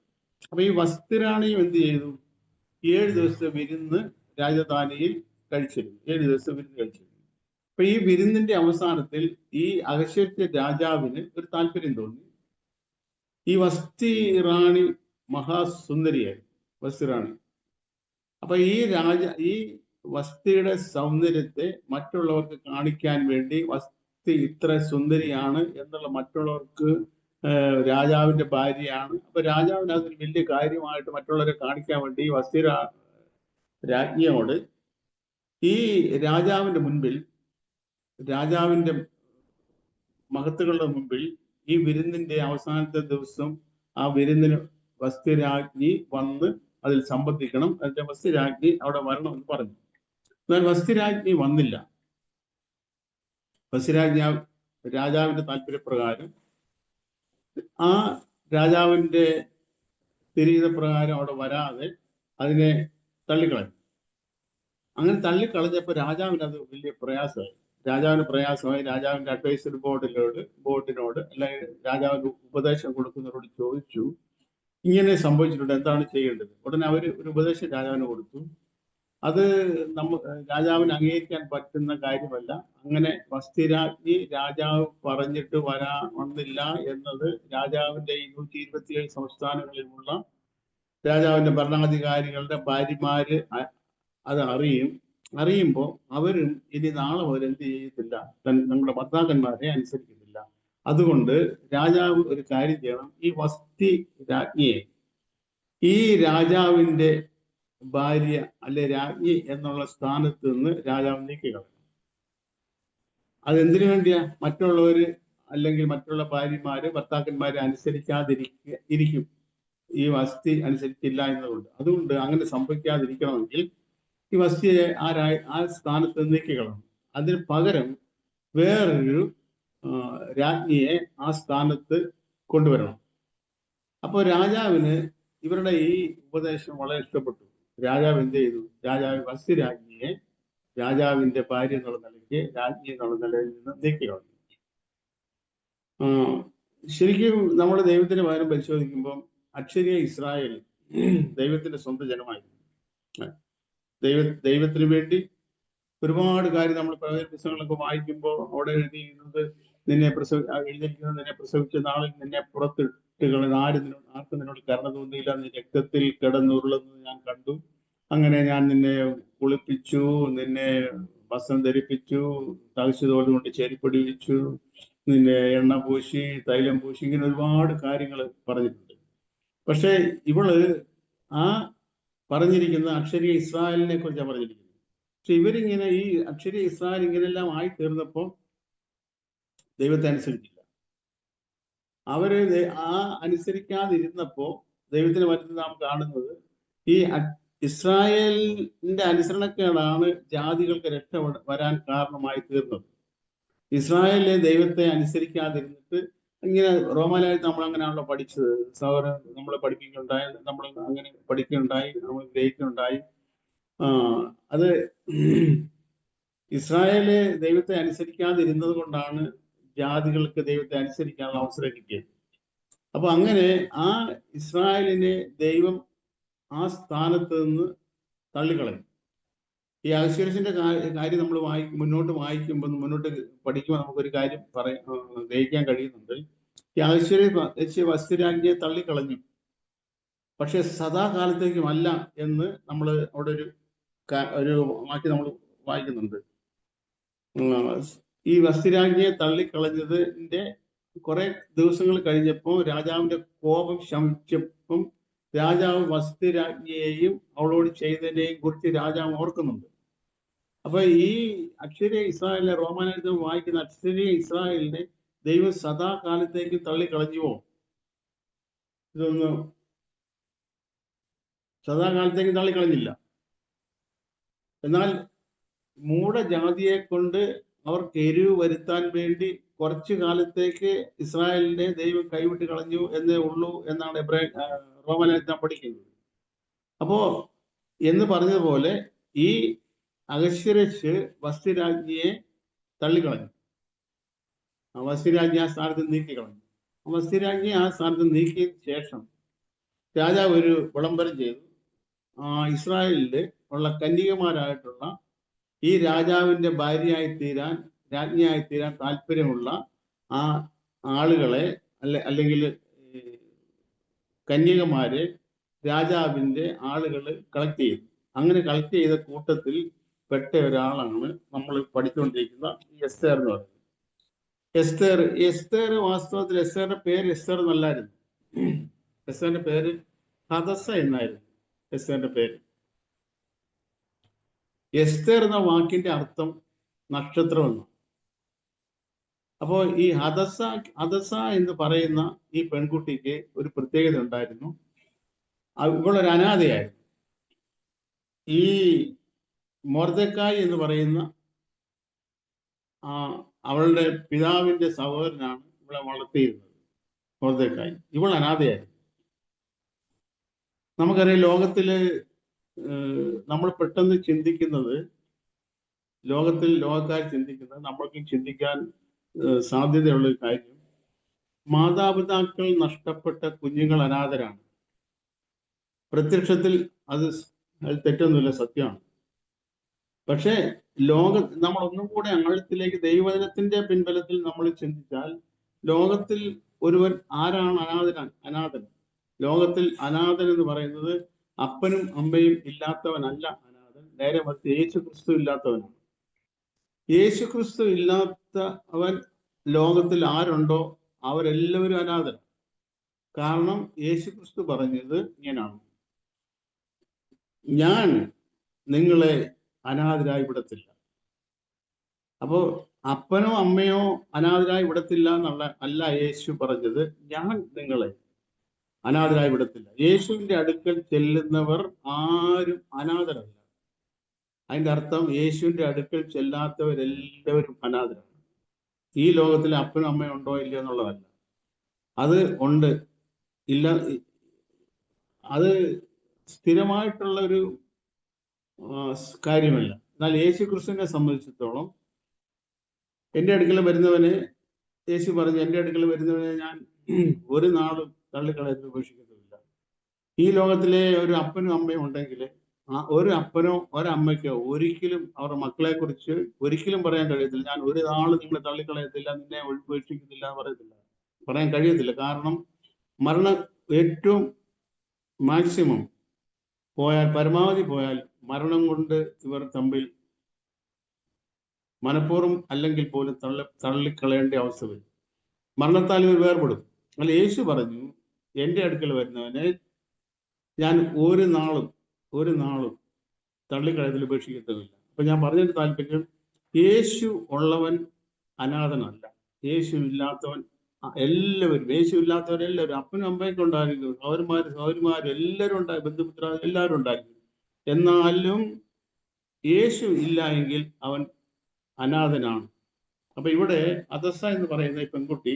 അപ്പൊ ഈ വസ്തി റാണിയും എന്ത് ചെയ്തു? 7 ദിവസത്തെ വിരുന്ന് രാജധാനിയിൽ കഴിച്ചിരുന്നു. 7 ദിവസത്തെ വിരുന്ന് കഴിച്ചിരുന്നു. അപ്പൊ ഈ വിരുന്നിന്റെ അവസാനത്തിൽ ഈ അഹശ്വേരോശ് രാജാവിന് ഒരു താല്പര്യം തോന്നി. ഈ വസ്തി റാണി മഹാസുന്ദരിയായിരുന്നു, വസ്തി റാണി. അപ്പൊ ഈ വസ്തിയുടെ സൗന്ദര്യത്തെ മറ്റുള്ളവർക്ക് കാണിക്കാൻ വേണ്ടി, വസ്തി ഇത്ര സുന്ദരിയാണ് എന്നുള്ള മറ്റുള്ളവർക്ക്, രാജാവിന്റെ ഭാര്യയാണ്, അപ്പൊ രാജാവിന് അതൊരു വലിയ കാര്യമായിട്ട് മറ്റുള്ളവരെ കാണിക്കാൻ വേണ്ടി വസ്തി രാജ്ഞിയോട് ഈ രാജാവിന്റെ മുൻപിൽ, രാജാവിന്റെ മഹത്തുക്കളുടെ മുമ്പിൽ ഈ വിരുന്നിന്റെ അവസാനത്തെ ദിവസം ആ വിരുന്നിന് വസ്തി രാജ്ഞി വന്ന് അതിൽ സംബന്ധിക്കണം, അതിന്റെ വസ്തി രാജ്ഞി അവിടെ വരണം എന്ന് പറഞ്ഞു. എന്നാൽ വസ്തി രാജ്ഞി വന്നില്ല. വസ്തി രാജ്ഞി രാജാവിന്റെ താല്പര്യപ്രകാരം, ആ രാജാവിന്റെ തിരീതപ്രകാരം അവിടെ വരാതെ അതിനെ തള്ളിക്കളഞ്ഞു. അങ്ങനെ തള്ളിക്കളഞ്ഞപ്പോൾ രാജാവിന് അത് വലിയ പ്രയാസമായി. രാജാവിന്റെ അഡ്വൈസറി ബോർഡിനോട് അല്ലെങ്കിൽ രാജാവിന് ഉപദേശം കൊടുക്കുന്നവരോട് ചോദിച്ചു, ഇങ്ങനെ സംഭവിച്ചിട്ടുണ്ട്, എന്താണ് ചെയ്യേണ്ടത്? ഉടനെ അവർ ഒരു ഉപദേശം രാജാവിന് കൊടുത്തു. അത് രാജാവിന് അംഗീകരിക്കാൻ പറ്റുന്ന കാര്യമല്ല. അങ്ങനെ വസ്തി രാജ്ഞി രാജാവ് പറഞ്ഞിട്ട് വന്നില്ല എന്നത് രാജാവിന്റെ 127 സംസ്ഥാനങ്ങളിലുള്ള രാജാവിന്റെ ഭരണാധികാരികളുടെ ഭാര്യമാര് അത് അറിയുമ്പോൾ അവരും ഇനി നാളെ മുതൽ എന്ത് ചെയ്യത്തില്ല, നമ്മുടെ ഭർത്താക്കന്മാരെ അനുസരിക്കുന്നില്ല. അതുകൊണ്ട് രാജാവ് ഒരു കാര്യം ചെയ്യണം, ഈ വസ്തി രാജ്ഞിയെ ഈ രാജാവിന്റെ ഭാര്യ അല്ലെ രാജ്ഞി എന്നുള്ള സ്ഥാനത്ത് നിന്ന് രാജാവ് നീക്കിക്കളയണം. അതെന്തിനു വേണ്ടിയാ? മറ്റുള്ളവര് അല്ലെങ്കിൽ മറ്റുള്ള ഭാര്യമാര് ഭർത്താക്കന്മാരെ അനുസരിക്കാതിരിക്കും, ഈ വസ്തി അനുസരിച്ചില്ല എന്നതുകൊണ്ട്. അതുകൊണ്ട് അങ്ങനെ സംഭവിക്കാതിരിക്കണമെങ്കിൽ ഈ വസ്തിയെ ആ സ്ഥാനത്ത് നീക്കിക്കളണം. അതിന് പകരം വേറൊരു രാജ്ഞിയെ ആ സ്ഥാനത്ത് കൊണ്ടുവരണം. അപ്പോൾ രാജാവിന് ഇവരുടെ ഈ ഉപദേശം വളരെ ഇഷ്ടപ്പെട്ടു. രാജാവ് എന്ത് ചെയ്തു? രാജാവ് വസ്തി രാജ്ഞിയെ രാജാവിന്റെ ഭാര്യ എന്നുള്ള നിലയ്ക്ക്, രാജ്ഞി എന്നുള്ള നിലയിൽ നിന്ന് നീക്കിക്കളഞ്ഞു. ശരിക്കും നമ്മൾ ദൈവത്തിന്റെ വചനം പരിശോധിക്കുമ്പോൾ അക്ഷരീയ ഇസ്രായേൽ ദൈവത്തിന്റെ സ്വന്തം ജനമായിരുന്നു. ദൈവത്തിന് വേണ്ടി ഒരുപാട് കാര്യം നമ്മൾ പ്രവചന പുസ്തകങ്ങളൊക്കെ വായിക്കുമ്പോൾ അവിടെ എഴുതിയിരിക്കുന്നത്, എഴുതിയിരിക്കുന്നത് നിന്നെ പ്രസവിച്ച നാളിൽ നിന്നെ പുറത്തിട്ടുകളെ ആർക്കും നിന്നോട് കരുണ തോന്നിയില്ല, നീ രക്തത്തിൽ കിടന്നുരുളുന്നത് ഞാൻ കണ്ടു. അങ്ങനെ ഞാൻ നിന്നെ കുളിപ്പിച്ചു, നിന്നെ വസ്ത്രം ധരിപ്പിച്ചു, തളിച്ചതോട് കൊണ്ട് ചെരിപ്പടിവിച്ചു, നിന്നെ എണ്ണ പൂശി, തൈലം പൂശി, ഇങ്ങനെ ഒരുപാട് കാര്യങ്ങൾ പറഞ്ഞിട്ടുണ്ട്. പക്ഷെ ഇവള് ആ പറഞ്ഞിരിക്കുന്ന അക്ഷരീയ ഇസ്രായേലിനെ കുറിച്ചാണ് പറഞ്ഞിരിക്കുന്നത്. പക്ഷെ ഇവരിങ്ങനെ ഈ അക്ഷരീയ ഇസ്രായേൽ ഇങ്ങനെല്ലാം ആയി തീർന്നപ്പോൾ ദൈവത്തെ അനുസരിച്ചില്ല. അവര് അനുസരിക്കാതിരുന്നപ്പോ ദൈവത്തിന് പറ്റുന്ന നാം കാണുന്നത്, ഈ ഇസ്രായേലിന്റെ അനുസരണക്കേടാണ് ജാതികൾക്ക് രക്ഷ വരാൻ കാരണമായി തീർന്നത്. ഇസ്രായേലിലെ ദൈവത്തെ അനുസരിക്കാതിരുന്നിട്ട് ഇങ്ങനെ റോമാലയത്തിൽ നമ്മൾ അങ്ങനെയാണല്ലോ പഠിച്ചത്. സഹോദരൻ നമ്മളെ പഠിപ്പിക്കുകയുണ്ടായി, നമ്മൾ അങ്ങനെ പഠിക്കുകയുണ്ടായി, നമ്മൾ ഗ്രഹിക്കുകയുണ്ടായി. അത് ഇസ്രായേല് ദൈവത്തെ അനുസരിക്കാതിരുന്നത് കൊണ്ടാണ് ജാതികൾക്ക് ദൈവത്തെ അനുസരിക്കാനുള്ള അവസരം കിട്ടിയത്. അപ്പൊ അങ്ങനെ ആ ഇസ്രായേലിനെ ദൈവം ആ സ്ഥാനത്ത് നിന്ന് തള്ളിക്കളയും. ഈ അഹശ്വേരോശിന്റെ കാര്യം നമ്മൾ മുന്നോട്ട് പഠിക്കുമ്പോൾ നമുക്കൊരു കാര്യം ഗ്രഹിക്കാൻ കഴിയുന്നുണ്ട്. ഈ അഹശ്വേരോശ് വസ്തി രാജ്ഞിയെ തള്ളിക്കളഞ്ഞു, പക്ഷെ സദാകാലത്തേക്കുമല്ല എന്ന് നമ്മൾ അവിടെ ഒരു വാക്യം നമ്മൾ വായിക്കുന്നുണ്ട്. ഈ വസ്തി രാജ്ഞിയെ തള്ളിക്കളഞ്ഞതിന്റെ കുറെ ദിവസങ്ങൾ കഴിഞ്ഞപ്പോൾ രാജാവിന്റെ കോപം ശമിച്ചപ്പം രാജാവ് വസ്തി രാജ്ഞിയെയും അവളോട് ചെയ്തതിനെയും കുറിച്ച് രാജാവ് ഓർക്കുന്നുണ്ട്. അപ്പൊ ഈ അക്ഷരീയ ഇസ്രായേലിനെ, റോമാലയത്തിൽ വായിക്കുന്ന അക്ഷരീയ ഇസ്രായേലിനെ ദൈവം സദാകാലത്തേക്ക് തള്ളിക്കളഞ്ഞുവോ? ഇതൊന്നും സദാകാലത്തേക്ക് തള്ളിക്കളഞ്ഞില്ല. എന്നാൽ മൂഢജാതിയെ കൊണ്ട് അവർക്ക് എരിവ് വരുത്താൻ വേണ്ടി കുറച്ചു കാലത്തേക്ക് ഇസ്രായേലിനെ ദൈവം കൈവിട്ട് കളഞ്ഞു എന്നേ ഉള്ളൂ എന്നാണ് റോമലേഖനം പഠിക്കുന്നത്. അപ്പോ എന്ന് പറഞ്ഞതുപോലെ ഈ അഹശ്വേരോശ് വസ്തിരാജ്ഞിയെ തള്ളിക്കളഞ്ഞു. വസ്തിരാജ്ഞി ആ സ്ഥാനത്ത് നീക്കിക്കളഞ്ഞു. വസ്തിരാജ്ഞി ആ സ്ഥാനത്ത് നീക്കിയതിനു ശേഷം രാജാവ് ഒരു വിളംബരം ചെയ്തു. ഇസ്രായേലില് ഉള്ള കന്യകമാരായിട്ടുള്ള ഈ രാജാവിന്റെ ഭാര്യയായി തീരാൻ, രാജ്ഞിയായി തീരാൻ താല്പര്യമുള്ള ആ ആളുകളെ അല്ലെങ്കിൽ കന്യകമാരെ രാജാവിന്റെ ആളുകൾ കളക്ട് ചെയ്തു. അങ്ങനെ കളക്ട് ചെയ്ത കൂട്ടത്തിൽ പെട്ട ഒരാളാണ് നമ്മൾ പഠിച്ചുകൊണ്ടിരിക്കുന്ന ഈ എസ്തേർ എന്ന് പറയുന്നത്. എസ്തേർ വാസ്തവത്തിൽ എസ്തേറിന്റെ പേര് എസ്തേർ എന്നല്ലായിരുന്നു. എസ്തേറിന്റെ പേര് ഹദസ്സ എന്നായിരുന്നു. എസ്തേറിന്റെ പേര്. എസ്തേർ എന്ന വാക്കിന്റെ അർത്ഥം നക്ഷത്രം എന്നാണ്. അപ്പോ ഈ ഹദസ്സ എന്ന് പറയുന്ന ഈ പെൺകുട്ടിക്ക് ഒരു പ്രത്യേകത ഉണ്ടായിരുന്നു. ഇവളൊരു അനാഥയായിരുന്നു. ഈ മൊർദെഖായി എന്ന് പറയുന്ന അവളുടെ പിതാവിന്റെ സഹോദരനാണ് ഇവളെ വളർത്തിയിരുന്നത്. മൊർദെഖായി. ഇവൾ അനാഥയായിരുന്നു. നമുക്കറിയാം, ലോകത്തില് നമ്മൾ പെട്ടെന്ന് ചിന്തിക്കുന്നത്, ലോകക്കാർ ചിന്തിക്കുന്നത്, നമ്മൾക്കും ചിന്തിക്കാൻ സാധ്യതയുള്ള ഒരു കാര്യം, മാതാപിതാക്കൾ നഷ്ടപ്പെട്ട കുഞ്ഞുങ്ങൾ അനാഥരാണ്. പ്രത്യക്ഷത്തിൽ അത് തെറ്റൊന്നുമില്ല, സത്യമാണ്. പക്ഷേ നമ്മൾ ഒന്നും കൂടെ ആഴത്തിലേക്ക് ദൈവവചനത്തിന്റെ പിൻബലത്തിൽ നമ്മൾ ചിന്തിച്ചാൽ, ലോകത്തിൽ ഒരുവൻ ആരാണ് അനാഥൻ? ലോകത്തിൽ അനാഥൻ എന്ന് പറയുന്നത് അപ്പനും അമ്മയും ഇല്ലാത്തവനല്ല അനാഥൻ. നേരെ മറിച്ച് യേശു ക്രിസ്തു ഇല്ലാത്തവനാണ്. യേശു ക്രിസ്തു ഇല്ലാത്തവൻ ലോകത്തിൽ ആരുണ്ടോ അവരെല്ലാവരും അനാഥൻ. കാരണം യേശു ക്രിസ്തു പറഞ്ഞത് ഇങ്ങനെയാണ്: ഞാൻ നിങ്ങളെ അനാഥരായി വിടത്തില്ല. അപ്പോ അപ്പനോ അമ്മയോ അനാഥരായി വിടത്തില്ല എന്നുള്ള അല്ല യേശു പറഞ്ഞത്. ഞാൻ നിങ്ങളെ അനാഥരായി വിടത്തില്ല. യേശുവിന്റെ അടുക്കൽ ചെല്ലുന്നവർ ആരും അനാഥരല്ല. അതിന്റെ അർത്ഥം യേശുവിന്റെ അടുക്കൽ ചെല്ലാത്തവരെല്ലാവരും അനാഥരാണ്. ഈ ലോകത്തിൽ അപ്പനും അമ്മയും ഉണ്ടോ ഇല്ലയോ എന്നുള്ളതല്ല, അത് ഉണ്ട്, ഇല്ല, അത് സ്ഥിരമായിട്ടുള്ള ഒരു കാര്യമല്ല. എന്നാൽ യേശു ക്രിസ്തുവിനെ സംബന്ധിച്ചിടത്തോളം, എൻ്റെ അടുക്കൽ വരുന്നവനെ, യേശു പറഞ്ഞു, എൻ്റെ അടുക്കൽ വരുന്നവനെ ഞാൻ ഒരു നാളും തള്ളിക്കളയാൻ ഉപേക്ഷിക്കുന്നില്ല. ഈ ലോകത്തിലെ ഒരു അപ്പനും അമ്മയും ഉണ്ടെങ്കിൽ ഒരു അപ്പനോ ഒരമ്മയ്ക്കോ ഒരിക്കലും അവരുടെ മക്കളെ കുറിച്ച് ഒരിക്കലും പറയാൻ കഴിയത്തില്ല, ഞാൻ ഒരു നാളും നിങ്ങളെ തള്ളിക്കളയത്തില്ല, നിന്നെ ഉപേക്ഷിക്കുന്നില്ല പറയാൻ കഴിയത്തില്ല. കാരണം മരണം ഏറ്റവും മാക്സിമം പോയാൽ, പരമാവധി പോയാൽ, മരണം കൊണ്ട് ഇവർ തമ്മിൽ മനഃപൂർവ്വം അല്ലെങ്കിൽ പോലും തള്ളിക്കളയേണ്ട അവസ്ഥ വരും. മരണത്താൽ ഇവർ വേർപെടും. അല്ല, യേശു പറഞ്ഞു, എൻ്റെ അടുക്കൽ വരുന്നവനെ ഞാൻ ഒരു നാളും തള്ളിക്കളയത്തിൽ ഉപേക്ഷിക്കത്തുമില്ല. അപ്പൊ ഞാൻ പറഞ്ഞതിന്റെ താല്പര്യം, യേശു ഉള്ളവൻ അനാഥനല്ല. യേശു ഇല്ലാത്തവൻ യേശു ഇല്ലാത്തവരെല്ലാവരും, അപ്പനും അമ്മയൊക്കെ ഉണ്ടായിരിക്കും, സഹോദരിമാരും എല്ലാവരും ഉണ്ടായി, ബന്ധുമിത്ര എല്ലാവരും ഉണ്ടായിരിക്കും. എന്നാലും യേശു ഇല്ല എങ്കിൽ അവൻ അനാഥനാണ്. അപ്പൊ ഇവിടെ ഹദസ്സ എന്ന് പറയുന്ന ഈ പെൺകുട്ടി,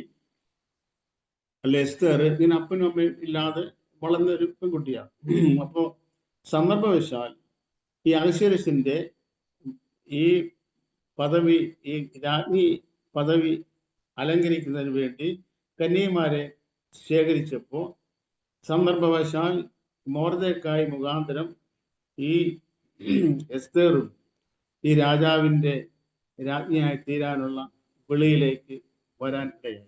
അല്ലെ എസ്തേർ, ഇങ്ങനെ അപ്പനും അമ്മയും ഇല്ലാതെ വളർന്ന ഒരു പെൺകുട്ടിയാണ്. അപ്പോ സന്ദർഭവശാൽ ഈ അഹശ്വേരോശിന്റെ ഈ പദവി, ഈ രാജ്ഞി പദവി അലങ്കരിക്കുന്നതിന് വേണ്ടി കന്യകമാരെ ശേഖരിച്ചപ്പോൾ സന്ദർഭവശാൽ മൊർദെഖായി മുഖാന്തരം ഈ എസ്തേറും ഈ രാജാവിന്റെ രാജ്ഞിയായി തീരാനുള്ള വിളിയിലേക്ക് വരാൻ കഴിയും.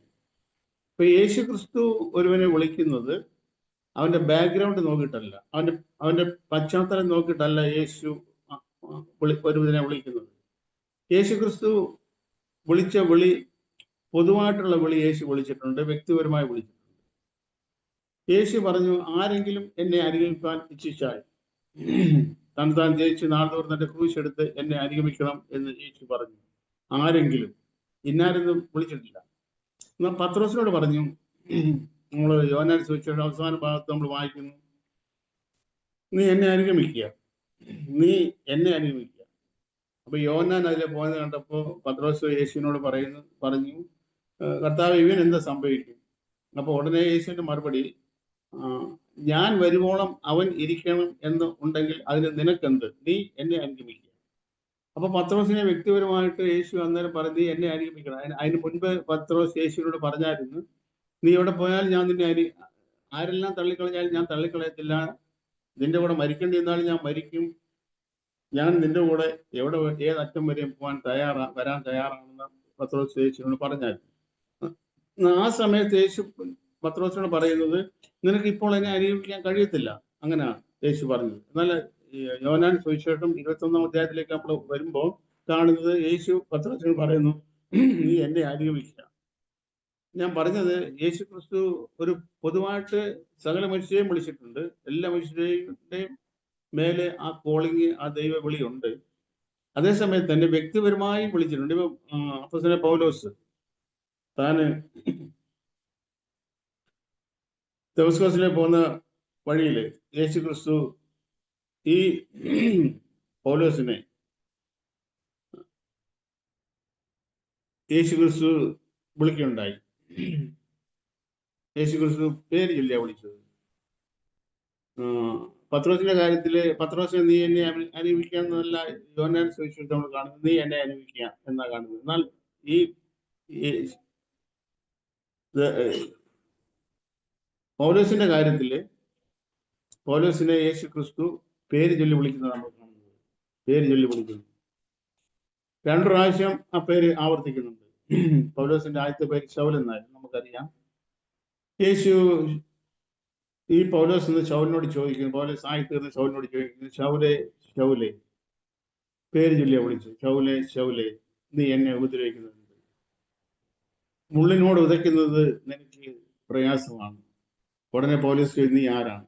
ഇപ്പൊ യേശു ക്രിസ്തു ഒരുവനെ വിളിക്കുന്നത് അവന്റെ ബാക്ക്ഗ്രൗണ്ട് നോക്കിയിട്ടല്ല, അവന്റെ പശ്ചാത്തലം നോക്കിയിട്ടല്ല യേശു ഒരുവനെ വിളിക്കുന്നത്. യേശു ക്രിസ്തു വിളിച്ച വിളി പൊതുവായിട്ടുള്ള വിളി യേശു വിളിച്ചിട്ടുണ്ട്, വ്യക്തിപരമായി വിളിച്ചിട്ടുണ്ട്. യേശു പറഞ്ഞു, ആരെങ്കിലും എന്നെ അനുഗമിക്കാൻ ഇച്ഛിച്ചാൽ താൻ ജയിച്ച് നാൾതോറും തന്റെ ക്രൂശ് എടുത്ത് എന്നെ അനുഗമിക്കണം എന്ന് യേശു പറഞ്ഞു. ആരെങ്കിലും, ഇന്നാരെന്നും വിളിച്ചിട്ടില്ല. എന്നാൽ പത്രോസിനോട് പറഞ്ഞു, നമ്മൾ യോഹന്നാൻ സുവിശേഷം അവസാന ഭാഗത്ത് നമ്മൾ വായിക്കുന്നു, നീ എന്നെ അനുഗമിക്കുക. അപ്പൊ യോഹന്നാൻ അതിലെ പോകുന്നത് കണ്ടപ്പോൾ പത്രോസ് യേശുവിനോട് പറഞ്ഞു, കർത്താവ്, ഇവൻ എന്താ സംഭവിക്കും? അപ്പൊ ഉടനെ യേശുവിന്റെ മറുപടി, ഞാൻ വരുവോളം അവൻ ഇരിക്കണം എന്ന് ഉണ്ടെങ്കിൽ അതിന് നിനക്കെന്ത്? നീ എന്നെ അനുഗമിക്കുക. അപ്പൊ പത്രോസിനെ വ്യക്തിപരമായിട്ട് യേശു അന്നേരം പറഞ്ഞ് എന്നെ അനുഗമിക്കണം. അതിന് മുൻപ് പത്രോസ് യേശുവിനോട് പറഞ്ഞായിരുന്നു, നീ എവിടെ പോയാൽ ഞാൻ നിന്നെ ആരെല്ലാം തള്ളിക്കളഞ്ഞാലും ഞാൻ തള്ളിക്കളയത്തില്ല, നിന്റെ കൂടെ മരിക്കേണ്ടി വന്നാലും ഞാൻ മരിക്കും, ഞാൻ നിന്റെ കൂടെ ഏതറ്റം വരെ വരാൻ തയ്യാറാണെന്ന് പത്രോസ് യേശുവിനോട് പറഞ്ഞായിരുന്നു. ആ സമയത്ത് യേശു പത്രോസിനോട് പറയുന്നത്, നിനക്ക് ഇപ്പോൾ എന്നെ അനുഗമിക്കാൻ കഴിയത്തില്ല, അങ്ങനെയാണ് യേശു പറഞ്ഞത്. എന്നാൽ യോഹന്നാൻ സുവിശേഷം 21-ാം അധ്യായത്തിലേക്ക് നമ്മൾ വരുമ്പോൾ കാണുന്നത് യേശു പത്രോസിനോട് പറയുന്നു, നീ എന്നെ അനുഗമിക്കുക. ഞാൻ പറഞ്ഞത്, യേശു ക്രിസ്തു ഒരു പൊതുവായിട്ട് സകല മനുഷ്യരെയും വിളിച്ചിട്ടുണ്ട്. എല്ലാ മനുഷ്യരുടെയും മേലെ ആ കോളിങ്, ആ ദൈവ വിളിയുണ്ട്. അതേസമയത്ത് തന്നെ വ്യക്തിപരമായി വിളിച്ചിട്ടുണ്ട്. ഇപ്പൊ അപ്പോസ്തലൻ പൗലോസ് താന് ദമസ്കസിലേക്ക് പോകുന്ന വഴിയിൽ യേശു ക്രിസ്തു ഈ പൗലോസിനെ യേശു ക്രിസ്തു വിളിക്കുകയുണ്ടായി. യേശു ക്രിസ്തു പേര് ചൊല്ലിയാ വിളിച്ചത്. പത്രോസിന്റെ കാര്യത്തില് പത്രോസിനെ നീ എന്നെ അനുഭവിക്കുക എന്നല്ല യോഹന്നാൻ സുവിശേഷത്തിൽ നമ്മൾ കാണുന്നത്, നീ എന്നെ അനുഭവിക്കുക എന്നാ കാണുന്നത്. എന്നാൽ ഈ പൗലോസിന്റെ കാര്യത്തില് പൗലോസിനെ യേശു ക്രിസ്തു പേര് ചൊല്ലി വിളിക്കുന്നത് നമ്മൾ കാണുന്നത്. പേര് ചൊല്ലി വിളിക്കുന്നു. 2 പ്രാവശ്യം ആ പേര് ആവർത്തിക്കുന്നുണ്ട്. പൗലോസിന്റെ ആദ്യത്തെ പേര് ശൗൽ എന്നായിരുന്നു, നമുക്കറിയാം. യേശു ഈ പൗലോസ് എന്ന് ശൗലിനോട് ചോദിക്കുന്നു, പൗലോസ് ആയി തീർന്ന ശൗലിനോട് ചോദിക്കുന്നു, ശൗലേ ശൗലേ, പേര് ചൊല്ലിയാ വിളിച്ചു, ശൗലേ ശൗലേ, നീ എന്നെ ഉപദ്രവിക്കുന്നത്, മുള്ളിനോട് ഉതയ്ക്കുന്നത് നിനക്ക് പ്രയാസമാണ്. ഉടനെ പൗലോസ്, നീ ആരാണ്?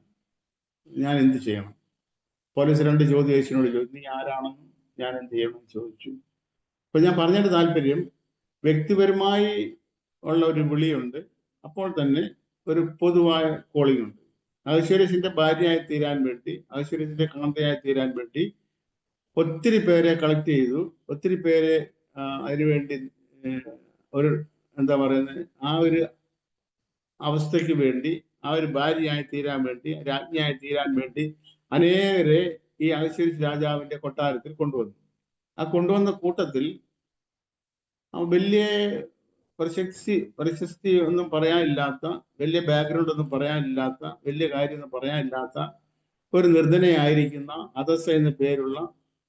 ഞാൻ എന്ത് ചെയ്യണം? പൗലോസ് 2 ചോദ്യം യേശുവിനോട് ചോദിച്ചു, നീ ആരാണെന്നും ഞാൻ എന്ത് ചെയ്യണം ചോദിച്ചു. അപ്പൊ ഞാൻ പറഞ്ഞതിന്റെ താല്പര്യം, വ്യക്തിപരമായി ഉള്ള ഒരു വിളിയുണ്ട്, അപ്പോൾ തന്നെ ഒരു പൊതുവായ കോളിംഗ് ഉണ്ട്. അഹശ്വേരോശിന്റെ ഭാര്യയായി തീരാൻ വേണ്ടി, അഹശ്വേരോശിന്റെ കാന്തയായി തീരാൻ വേണ്ടി ഒത്തിരി പേരെ കളക്ട് ചെയ്തു. ഒത്തിരി പേരെ അതിനുവേണ്ടി ഒരു എന്താ പറയുന്നത്, ആ ഒരു അവസ്ഥയ്ക്ക് വേണ്ടി, ആ ഒരു ഭാര്യയായി തീരാൻ വേണ്ടി, രാജ്ഞിയായി തീരാൻ വേണ്ടി അനേകരെ ഈ അഹശ്വേരോശ് രാജാവിന്റെ കൊട്ടാരത്തിൽ കൊണ്ടുവന്നു. ആ കൊണ്ടുവന്ന കൂട്ടത്തിൽ വലിയ പ്രശസ്തി ഒന്നും പറയാനില്ലാത്ത, വലിയ ബാക്ക്ഗ്രൗണ്ട് ഒന്നും പറയാനില്ലാത്ത, വലിയ കാര്യമൊന്നും പറയാനില്ലാത്ത ഒരു നിർധനയായിരിക്കുന്ന അദസ്സ എന്ന പേരുള്ള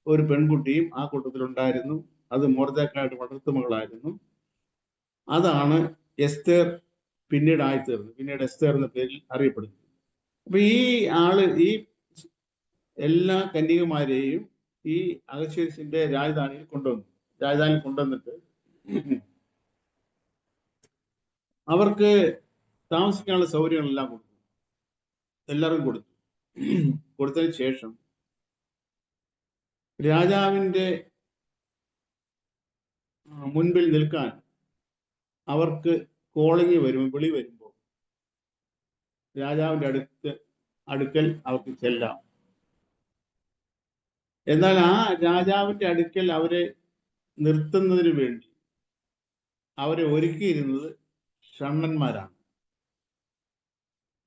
ഒരു പെൺകുട്ടിയും ആ കൂട്ടത്തിൽ ഉണ്ടായിരുന്നു. അത് മൊർദെഖായിയുടെ വളർത്തുമകളായിരുന്നു. അതാണ് എസ്തേർ പിന്നീട് ആയിത്തീർന്നത്, പിന്നീട് എസ്തേർ എന്ന പേരിൽ അറിയപ്പെടുന്നു. അപ്പൊ ഈ ആള് ഈ എല്ലാ കന്യകമാരെയും ഈ അഹശ്വേരോശിന്റെ രാജധാനിയിൽ കൊണ്ടുവന്നിട്ട് അവർക്ക് താമസിക്കാനുള്ള സൗകര്യങ്ങളെല്ലാം കൊടുത്തു, എല്ലാവർക്കും കൊടുത്തു. കൊടുത്തതിന് ശേഷം രാജാവിന്റെ മുൻപിൽ നിൽക്കാൻ അവർക്ക് വിളി വരുമ്പോൾ രാജാവിന്റെ അടുക്കൽ അവർക്ക് ചെല്ലാം. എന്നാൽ ആ രാജാവിന്റെ അടുക്കൽ അവരെ നിർത്തുന്നതിന് വേണ്ടി അവരെ ഒരുക്കിയിരുന്നത് ഷണ്ഡന്മാരാണ്.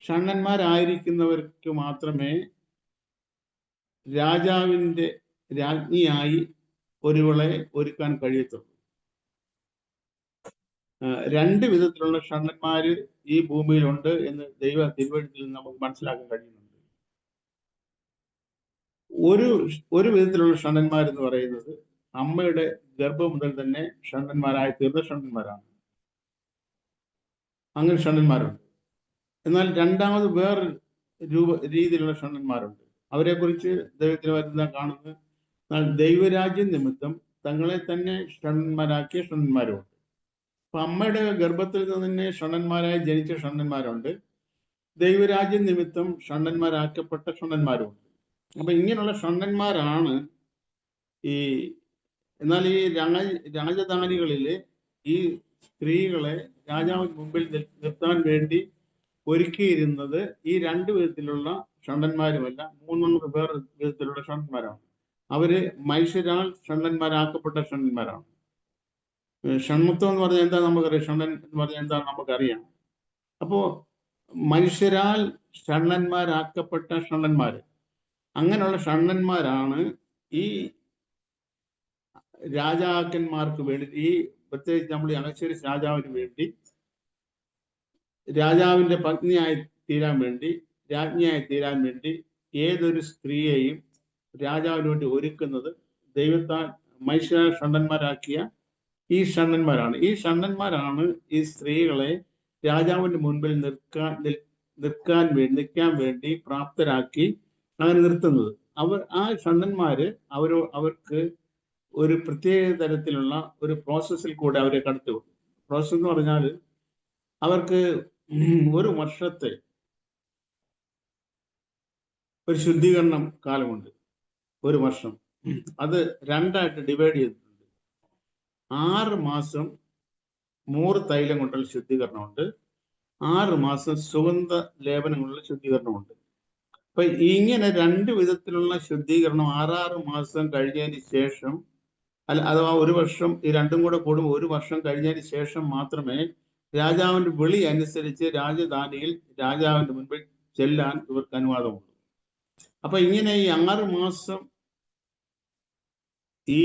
ഷണ്ഡന്മാരായിരിക്കുന്നവർക്ക് മാത്രമേ രാജാവിന്റെ രാജ്ഞിയായി ഒരുവളെ ഒരുക്കാൻ കഴിയത്തുള്ളൂ. 2 വിധത്തിലുള്ള ഷണ്ഡന്മാര് ഈ ഭൂമിയിലുണ്ട് എന്ന് തിരുവഴുത്തിൽ നമുക്ക് മനസ്സിലാക്കാൻ കഴിയുന്നുണ്ട്. ഒരു വിധത്തിലുള്ള ഷണ്ഡന്മാരെന്ന് പറയുന്നത് അമ്മയുടെ ഗർഭം മുതൽ തന്നെ ഷണ്ഡന്മാരായി തീർന്ന ഷണ്ഡന്മാരാണ്. അങ്ങനെ ഷണ്ഡന്മാരുണ്ട്. എന്നാൽ രണ്ടാമത് വേറെ രീതിയിലുള്ള ഷണ്ഡന്മാരുണ്ട്. അവരെ കുറിച്ച് ദൈവത്തിന് വരുന്ന കാണുന്നത്, ദൈവരാജ്യം നിമിത്തം തങ്ങളെ തന്നെ ഷണ്ഡന്മാരാക്കിയ ഷണ്ഡന്മാരുണ്ട്. അപ്പൊ അമ്മയുടെ ഗർഭത്തിൽ നിന്ന് തന്നെ ഷണ്ഡന്മാരായി ജനിച്ച ഷണ്ഡന്മാരുണ്ട്, ദൈവരാജ്യം നിമിത്തം ഷണ്ഡന്മാരാക്കപ്പെട്ട ഷണ്ഡന്മാരുണ്ട്. അപ്പൊ ഇങ്ങനെയുള്ള ഷണ്ഡന്മാരാണ് എന്നാൽ ഈ രാജധാനികളില് ഈ സ്ത്രീകളെ രാജാവിന് മുമ്പിൽ നിർത്താൻ വേണ്ടി ഒരുക്കിയിരുന്നത് ഈ 2 വിധത്തിലുള്ള ഷണ്ഡന്മാരുമല്ല, 3 വേറെ വിധത്തിലുള്ള ഷണ്ഡന്മാരാണ്. അവര് മനുഷ്യരാൽ ഷണ്ണന്മാരാക്കപ്പെട്ട ഷണ്ണന്മാരാണ്. ഷൺമുക്തം എന്ന് പറഞ്ഞാൽ എന്താ നമുക്കറിയാം, ഷണ്ണൻ എന്ന് പറഞ്ഞാൽ എന്താ നമുക്കറിയാം. അപ്പോ മനുഷ്യരാൽ ഷണ്ണന്മാരാക്കപ്പെട്ട ഷണ്ണന്മാര്, അങ്ങനെയുള്ള ഷണ്ണന്മാരാണ് ഈ രാജാക്കന്മാർക്ക് വേണ്ടി, ഈ പ്രത്യേകിച്ച് നമ്മൾ അഹശ്വേരോസ് രാജാവിന് വേണ്ടി, രാജാവിന്റെ പത്നിയായി തീരാൻ വേണ്ടി, രാജ്ഞിയായി തീരാൻ വേണ്ടി ഏതൊരു സ്ത്രീയെയും രാജാവിന് വേണ്ടി ഒരുക്കുന്നത് ദൈവത്താൽ മനുഷ്യ ഷണ്ണന്മാരാക്കിയ ഈ ഷണ്ണന്മാരാണ്. ഈ ഷണ്ണന്മാരാണ് ഈ സ്ത്രീകളെ രാജാവിന്റെ മുൻപിൽ നിൽക്കാൻ വേണ്ടി പ്രാപ്തരാക്കി അങ്ങനെ നിർത്തുന്നത്. ആ ഷണ്ണന്മാര് അവർക്ക് ഒരു പ്രത്യേക തരത്തിലുള്ള ഒരു പ്രോസസ്സിൽ കൂടെ അവരെ കടത്തിവിടും. പ്രോസസ് എന്ന് പറഞ്ഞാൽ അവർക്ക് ഒരു വർഷത്തെ ഒരു ശുദ്ധീകരണം കാലമുണ്ട്. ഒരു വർഷം അത് രണ്ടായിട്ട് ഡിവൈഡ് ചെയ്തിട്ടുണ്ട്. 6 മാസം മൂറ് തൈലം കൊണ്ടുള്ള ശുദ്ധീകരണമുണ്ട്, 6 മാസം സുഗന്ധ ലേപനം കൊണ്ടുള്ള ശുദ്ധീകരണമുണ്ട്. അപ്പൊ ഇങ്ങനെ 2 വിധത്തിലുള്ള ശുദ്ധീകരണം 6 മാസം കഴിഞ്ഞതിന് ശേഷം, അഥവാ ഒരു വർഷം, ഈ രണ്ടും കൂടെ കൂടുമ്പോൾ ഒരു വർഷം കഴിഞ്ഞതിന് ശേഷം മാത്രമേ രാജാവിന്റെ വിളി അനുസരിച്ച് രാജധാനിയിൽ രാജാവിന്റെ മുൻപിൽ ചെല്ലാൻ ഇവർക്ക് അനുവാദമുള്ളൂ. അപ്പൊ ഇങ്ങനെ ഈ 6 മാസം ഈ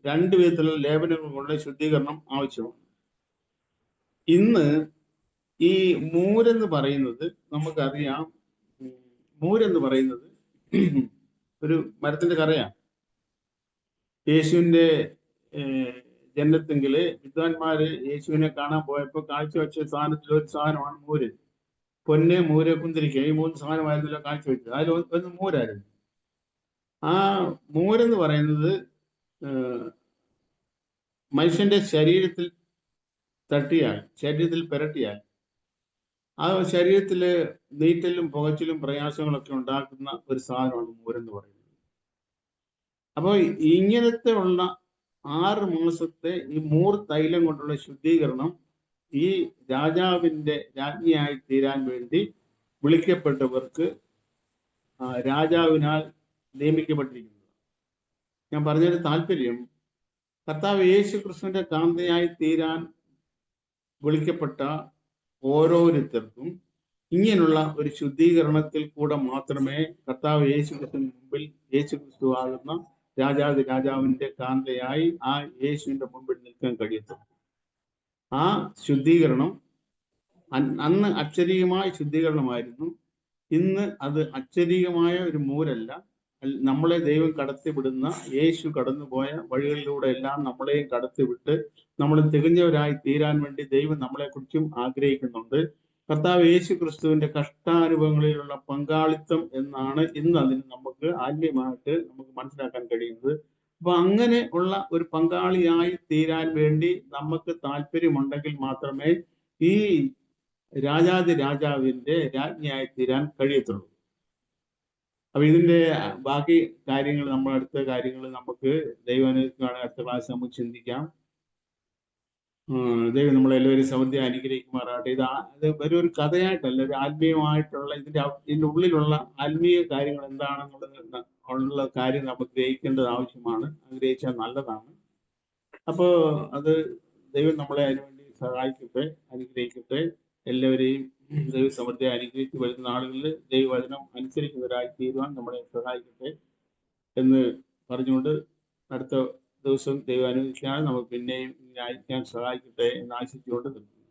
2 വിധത്തിലുള്ള ലേപനങ്ങൾ കൊണ്ടുള്ള ശുദ്ധീകരണം ആവശ്യമാണ്. ഇന്ന് ഈ മൂരെന്ന് പറയുന്നത് നമുക്കറിയാം. മൂരെന്ന് പറയുന്നത് ഒരു മരത്തിന്റെ കറയാണ്. യേശുവിന്റെ ജനനത്തെങ്കില് വിദ്വാൻമാര് യേശുവിനെ കാണാൻ പോയപ്പോൾ കാഴ്ചവെച്ച സാധനത്തിൽ ഒരു സാധനമാണ് മൂര്. പൊന്ന്, മൂര്, കുന്തിരിക്ക, ഈ 3 സാധനമായിരുന്നല്ലോ കാഴ്ചവെച്ചത്. അതിൽ ഒന്ന് മൂരായിരുന്നു. ആ മൂരെന്ന് പറയുന്നത് മനുഷ്യന്റെ ശരീരത്തിൽ തട്ടിയാൽ, ശരീരത്തിൽ പുരട്ടിയാൽ ആ ശരീരത്തില് നീറ്റലും പുകച്ചിലും പ്രയാസങ്ങളൊക്കെ ഉണ്ടാക്കുന്ന ഒരു സാധനമാണ് മൂരെന്ന് പറയുന്നത്. അപ്പോൾ ഇങ്ങനത്തെ ഉള്ള 6 മാസത്തെ ഈ മൂർ തൈലം കൊണ്ടുള്ള ശുദ്ധീകരണം ഈ രാജാവിന്റെ രാജ്ഞിയായി തീരാൻ വേണ്ടി വിളിക്കപ്പെട്ടവർക്ക് രാജാവിനാൽ നിയമിക്കപ്പെട്ടിരിക്കുന്നത്. ഞാൻ പറഞ്ഞതിന്റെ താല്പര്യം, കർത്താവ് യേശു ക്രിസ്തുവിന്റെ കാന്തയായി തീരാൻ വിളിക്കപ്പെട്ട ഓരോരുത്തർക്കും ഇങ്ങനെയുള്ള ഒരു ശുദ്ധീകരണത്തിൽ കൂടെ മാത്രമേ കർത്താവ് യേശു ക്രിസ്തുവിന് മുമ്പിൽ യേശു ക്രിസ്തു ആകുന്ന രാജാവിന്റെ കാന്തയായി ആ യേശുവിന്റെ മുമ്പിൽ നിൽക്കാൻ കഴിയത്തുള്ളൂ. ആ ശുദ്ധീകരണം അന്ന് അക്ഷരീയമായ ശുദ്ധീകരണമായിരുന്നു. ഇന്ന് അത് അക്ഷരീയമായ ഒരു മൂരല്ല. നമ്മളെ ദൈവം കടത്തിവിടുന്ന, യേശു കടന്നുപോയ വഴികളിലൂടെ എല്ലാം നമ്മളെയും കടത്തിവിട്ട് നമ്മൾ തികഞ്ഞവരായി തീരാൻ വേണ്ടി ദൈവം നമ്മളെക്കുറിച്ചും ആഗ്രഹിക്കുന്നുണ്ട്. കർത്താവ് യേശു ക്രിസ്തുവിന്റെ കഷ്ടാനുഭവങ്ങളിലുള്ള പങ്കാളിത്തം എന്നാണ് ഇന്ന് അതിന് നമുക്ക് ആത്മീയമായിട്ട് നമുക്ക് മനസ്സിലാക്കാൻ കഴിയുന്നത്. അപ്പൊ അങ്ങനെ ഉള്ള ഒരു പങ്കാളിയായി തീരാൻ വേണ്ടി നമുക്ക് താല്പര്യമുണ്ടെങ്കിൽ മാത്രമേ ഈ രാജാവിന്റെ രാജ്ഞിയായി തീരാൻ കഴിയത്തുള്ളൂ. അപ്പൊ ഇതിന്റെ ബാക്കി കാര്യങ്ങൾ, അടുത്ത കാര്യങ്ങൾ നമുക്ക് ദൈവാനുഗ്രഹമാണ് അടുത്ത ക്ലാസ് നമുക്ക് ചിന്തിക്കാം. ദൈവം നമ്മളെല്ലാവരും സമൃദ്ധി അനുഗ്രഹിക്കുമാറാട്ടെ. ഇത് ഒരു കഥയായിട്ടല്ല, ഒരു ആത്മീയമായിട്ടുള്ള ഇതിന്റെ ഉള്ളിലുള്ള ആത്മീയ കാര്യങ്ങൾ എന്താണെന്നുള്ള കാര്യം നമുക്ക് ഗ്രഹിക്കേണ്ടത് ആവശ്യമാണ്. ഗ്രഹിച്ചാൽ നല്ലതാണ്. അപ്പോൾ അത് ദൈവം നമ്മളെ അതിനുവേണ്ടി സഹായിക്കട്ടെ, അനുഗ്രഹിക്കട്ടെ. എല്ലാവരെയും ദൈവ സമൃദ്ധി അനുഗ്രഹിച്ച് വരുന്ന ആളുകളിൽ ദൈവവചനം അനുസരിക്കുന്നവരായി തീരുവാൻ നമ്മളെ സഹായിക്കട്ടെ എന്ന് പറഞ്ഞുകൊണ്ട് അടുത്ത ദിവസം ദൈവം അനുവദിച്ചാൽ നമുക്ക് പിന്നെയും അയക്കാൻ സഹായിക്കട്ടെ എന്ന് ആശിച്ചുകൊണ്ട് നിൽക്കുന്നു.